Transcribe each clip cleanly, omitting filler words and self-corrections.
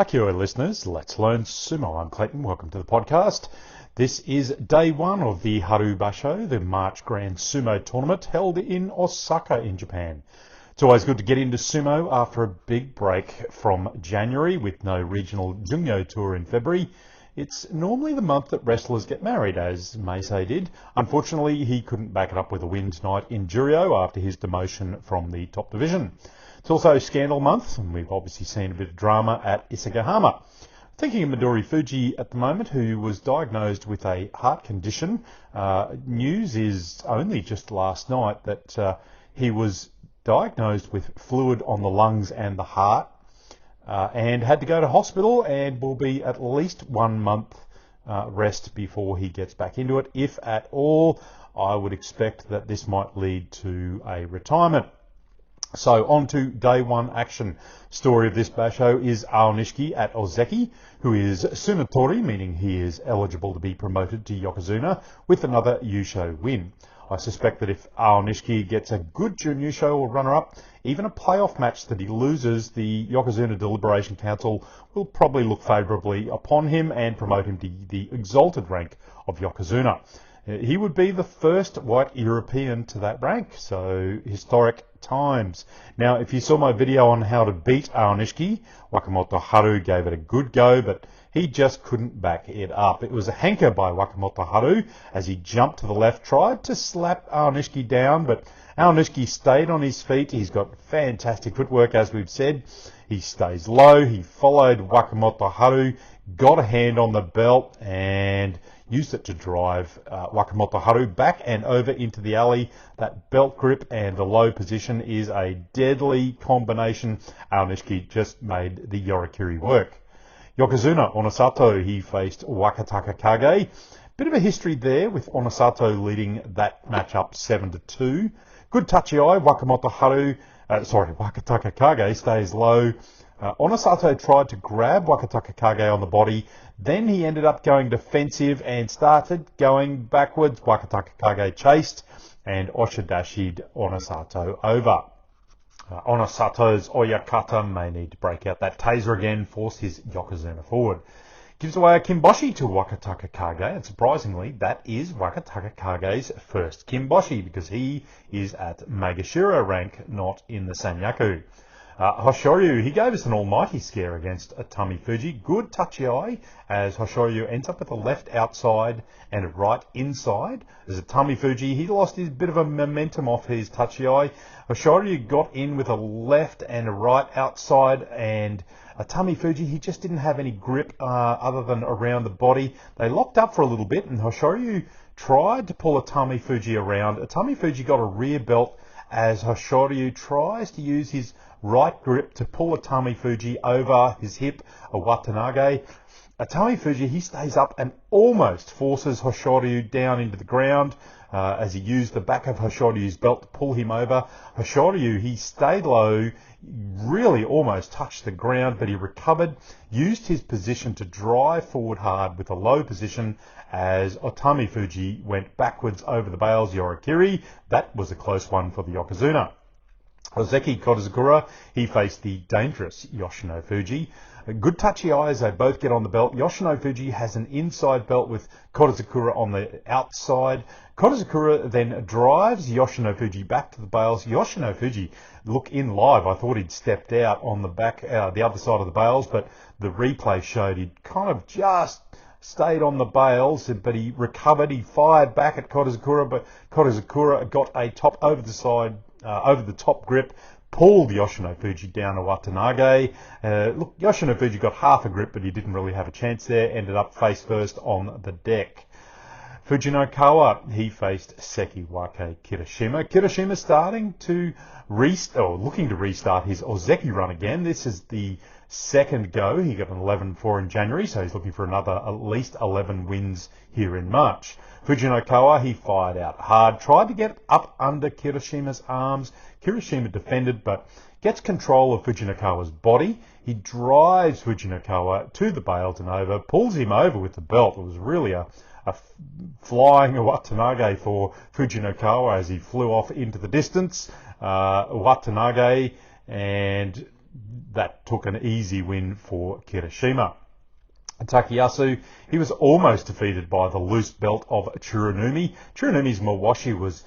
Kia ora listeners, let's learn sumo. I'm Clayton, welcome to the podcast. This is day one of the Haru Basho, the March Grand Sumo tournament held in Osaka in Japan. It's always good to get into sumo after a big break from January with no regional Jungyo tour in February. It's normally the month that wrestlers get married, as Meisei did. Unfortunately, he couldn't back it up with a win tonight in Juryo after his demotion from the top division. It's also Scandal Month, and we've obviously seen a bit of drama at Isagahama. Thinking of Midori Fuji at the moment, who was diagnosed with a heart condition. News is only just last night that he was diagnosed with fluid on the lungs and the heart, and had to go to hospital and will be at least 1 month rest before he gets back into it. If at all, I would expect that this might lead to a retirement. So on to day one action. Story of this basho is Onishki at Ozeki, who is Tsunatori, meaning he is eligible to be promoted to Yokozuna with another Yusho win. I suspect that if Onishki gets a good Junyusho or runner-up, even a playoff match that he loses, the Yokozuna Deliberation Council will probably look favourably upon him and promote him to the exalted rank of Yokozuna. He would be the first white European to that rank, so historic times. Now, if you saw my video on how to beat Onishki, Wakamoto Haru gave it a good go, but he just couldn't back it up. It was a hanker by Wakamoto Haru as he jumped to the left, tried to slap Onishki down, but Onishki stayed on his feet. He's got fantastic footwork, as we've said. He stays low. He followed Wakamoto Haru, got a hand on the belt, and used it to drive Wakamoto Haru back and over into the alley. That belt grip and the low position is a deadly combination. Onishki just made the Yorikiri work. Yokozuna, Onosato, he faced Wakataka Kage. Bit of a history there with Onosato leading that matchup 7-2. Good touchy eye, Wakataka Kage stays low. Onosato tried to grab Wakataka Kage on the body, then he ended up going defensive and started going backwards. Wakataka Kage chased and Oshidashi'd Onosato over. Onosato's Oyakata may need to break out that taser again, force his Yokozuna forward. Gives away a Kimboshi to Wakataka Kage, and surprisingly, that is Wakataka Kage's first Kimboshi, because he is at Magashira rank, not in the Sanyaku. Hoshoryu, he gave us an almighty scare against Atami Fuji. Good touchy eye as Hoshoryu ends up with a left outside and a right inside. As Atami Fuji, he lost his bit of a momentum off his touchy eye. Hoshoryu got in with a left and a right outside, and Atami Fuji, he just didn't have any grip other than around the body. They locked up for a little bit, and Hoshoryu tried to pull Atami Fuji around. Atami Fuji got a rear belt as Hoshoryu tries to use his right grip to pull Atami Fuji over his hip, a Watanage. Atami Fuji, he stays up and almost forces Hoshoryu down into the ground as he used the back of Hoshoryu's belt to pull him over. Hoshoryu, he stayed low, really almost touched the ground, but he recovered, used his position to drive forward hard with a low position as Atami Fuji went backwards over the bales Yorikiri. That was a close one for the Yokozuna. Ozeki Kodazakura, he faced the dangerous Yoshino Fuji. Good touchy eyes, they both get on the belt. Yoshino Fuji has an inside belt with Kodazakura on the outside. Kodazakura then drives Yoshino Fuji back to the bales. Yoshino Fuji, look in live, I thought he'd stepped out on the back, the other side of the bales, but the replay showed he'd kind of just stayed on the bales, but he recovered. He fired back at Kodazakura, but Kodazakura got a top over the side, over the top grip, pulled Yoshino Fuji down to Watanage. Look, Yoshino Fuji got half a grip, but he didn't really have a chance there. Ended up face first on the deck. Fujinokawa, he faced Sekiwake Kirishima. Kirishima starting to looking to restart his Ozeki run again. This is the second go. He got an 11-4 in January, so he's looking for another at least 11 wins here in March. Fujinokawa, he fired out hard, tried to get up under Kirishima's arms. Kirishima defended, but gets control of Fujinokawa's body. He drives Fujinokawa to the bales and over, pulls him over with the belt. It was really a flying Watanage for Fujinokawa as he flew off into the distance. Watanage, and that took an easy win for Kirishima. Takayasu, he was almost defeated by the loose belt of Tsurunumi. Tsurunumi's mawashi was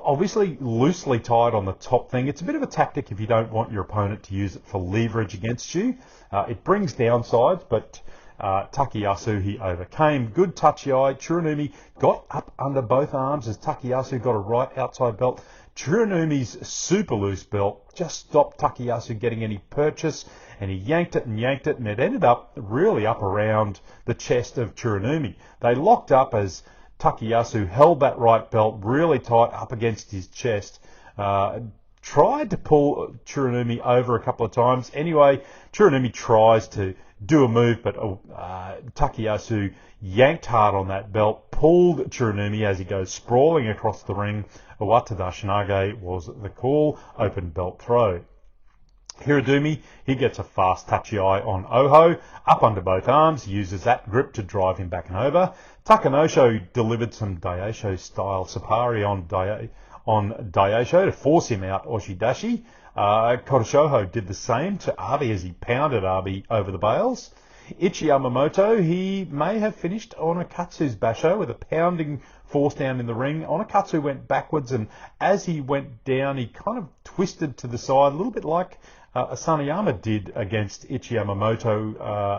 obviously loosely tied on the top thing. It's a bit of a tactic if you don't want your opponent to use it for leverage against you. It brings downsides, but Takayasu, he overcame. Good touchy-eye. Tsurunumi got up under both arms as Takayasu got a right outside belt. Tsurunumi's super loose belt just stopped Takayasu getting any purchase, and he yanked it, and it ended up really up around the chest of Tsurunumi. They locked up as Takayasu held that right belt really tight up against his chest, tried to pull Tsurunumi over a couple of times. Anyway, Tsurunumi tries to do a move, but Takayasu yanked hard on that belt, pulled Tsurunumi as he goes sprawling across the ring. Owatada Shinage was the call, open belt throw. Hiradumi, he gets a fast touchy eye on Oho, up under both arms, uses that grip to drive him back and over. Takanosho delivered some Daisho style Sapari on Daisho to force him out Oshidashi. Koroshoho did the same to Abe as he pounded Abe over the bales. Ichi Yamamoto, he may have finished Onakatsu's basho with a pounding force down in the ring. Onakatsu went backwards, and as he went down, he kind of twisted to the side, a little bit like Asanayama did against Ichi Yamamoto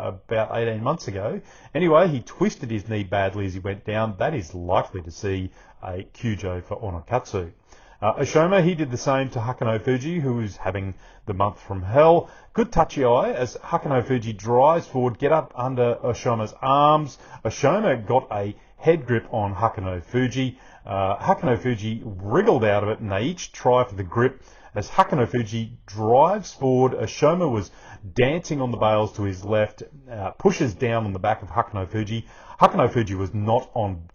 about 18 months ago. Anyway, he twisted his knee badly as he went down. That is likely to see a Kyujo for Onakatsu. Oshoma, he did the same to Hakano Fuji, who was having the month from hell. Good touchy eye as Hakano Fuji drives forward, get up under Oshoma's arms. Oshoma got a head grip on Hakano Fuji. Hakano Fuji wriggled out of it, and they each try for the grip. As Hakano Fuji drives forward, Oshoma was dancing on the bales to his left, pushes down on the back of Hakano Fuji. Hakano Fuji was not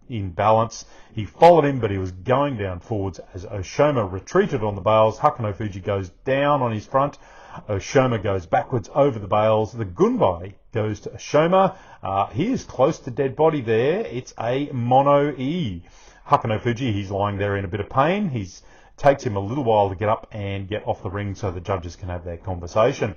in balance. He followed him, but he was going down forwards as Oshoma retreated on the bales. Hakano Fuji goes down on his front. Oshoma goes backwards over the bales. The Gunbai goes to Oshoma. He is close to dead body there. It's a mono-E. Hakano Fuji, he's lying there in a bit of pain. Takes him a little while to get up and get off the ring so the judges can have their conversation.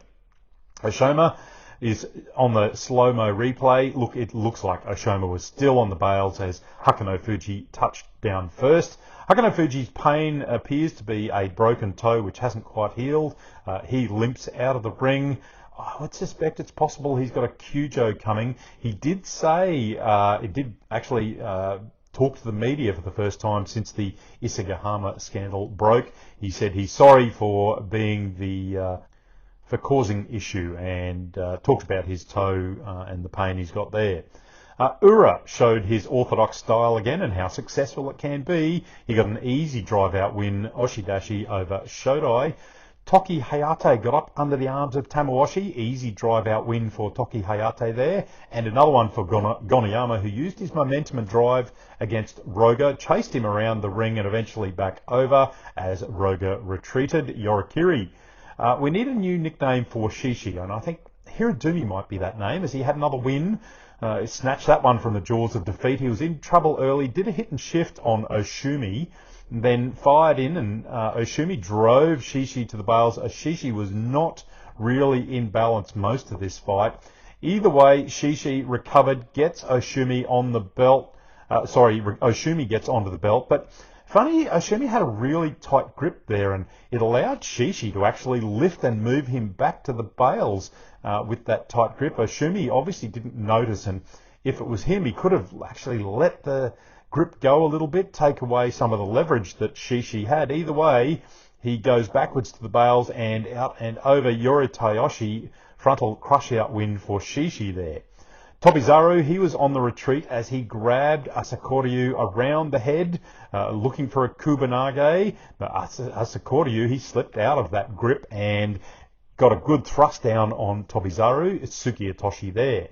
Oshoma is on the slow-mo replay. Look, it looks like Oshoma was still on the bales as Hakano Fuji touched down first. Hakano Fuji's pain appears to be a broken toe which hasn't quite healed. He limps out of the ring. I would suspect it's possible he's got a Kyujo coming. He did say, talked to the media for the first time since the Isagahama scandal broke. He said he's sorry for causing issue, and talked about his toe and the pain he's got there. Ura showed his orthodox style again and how successful it can be. He got an easy drive-out win, Oshidashi over Shodai. Toki Hayate got up under the arms of Tamawashi. Easy drive-out win for Toki Hayate there. And another one for Gonayama, who used his momentum and drive against Roga, chased him around the ring and eventually back over as Roga retreated. Yorikiri. We need a new nickname for Shishi, and I think Hiradumi might be that name, as he had another win. Snatched that one from the jaws of defeat. He was in trouble early, did a hit and shift on Oshumi, then fired in, and Oshumi drove Shishi to the bales. Shishi was not really in balance most of this fight. Either way, Shishi recovered, gets Oshumi on the belt. Oshumi gets onto the belt, but funny, Oshumi had a really tight grip there, and it allowed Shishi to actually lift and move him back to the bales with that tight grip. Oshumi obviously didn't notice, and if it was him, he could have actually let the grip go a little bit, take away some of the leverage that Shishi had. Either way, he goes backwards to the bales and out and over Yoritayoshi. Frontal crush-out win for Shishi there. Tobizaru, he was on the retreat as he grabbed Asakoryu around the head, looking for a Kubanage. But Asakoryu, he slipped out of that grip and got a good thrust down on Tobizaru. It's Suki Itoshi there.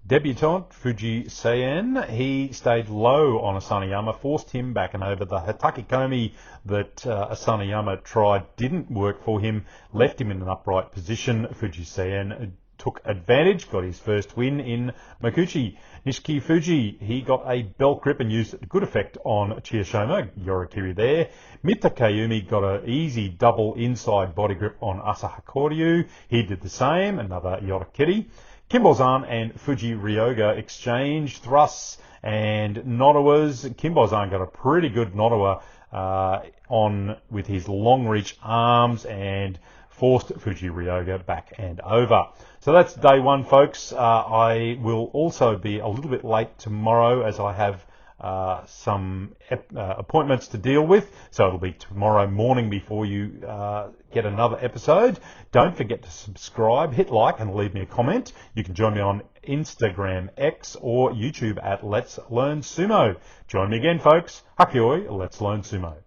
Debutant Fuji Seien, he stayed low on Asanayama, forced him back and over. The Hatakikomi that Asanayama tried didn't work for him, left him in an upright position. Fuji Seien took advantage, got his first win in Makuuchi. Nishiki Fuji, he got a belt grip and used it to good effect on Chiyoshima, Yorikiri there. Mita Kayumi got an easy double inside body grip on Asaha Koryu. He did the same, another Yorikiri. Kimbozan and Fuji Ryoga exchanged thrusts and Nodawas. Kimbozan got a pretty good Nodawa on with his long reach arms and forced Fuji Ryoga back and over. So that's day one, folks. I will also be a little bit late tomorrow as I have some appointments to deal with. So it'll be tomorrow morning before you get another episode. Don't forget to subscribe, hit like and leave me a comment. You can join me on Instagram, X or YouTube at Let's Learn Sumo. Join me again, folks. Hakioi, Let's Learn Sumo.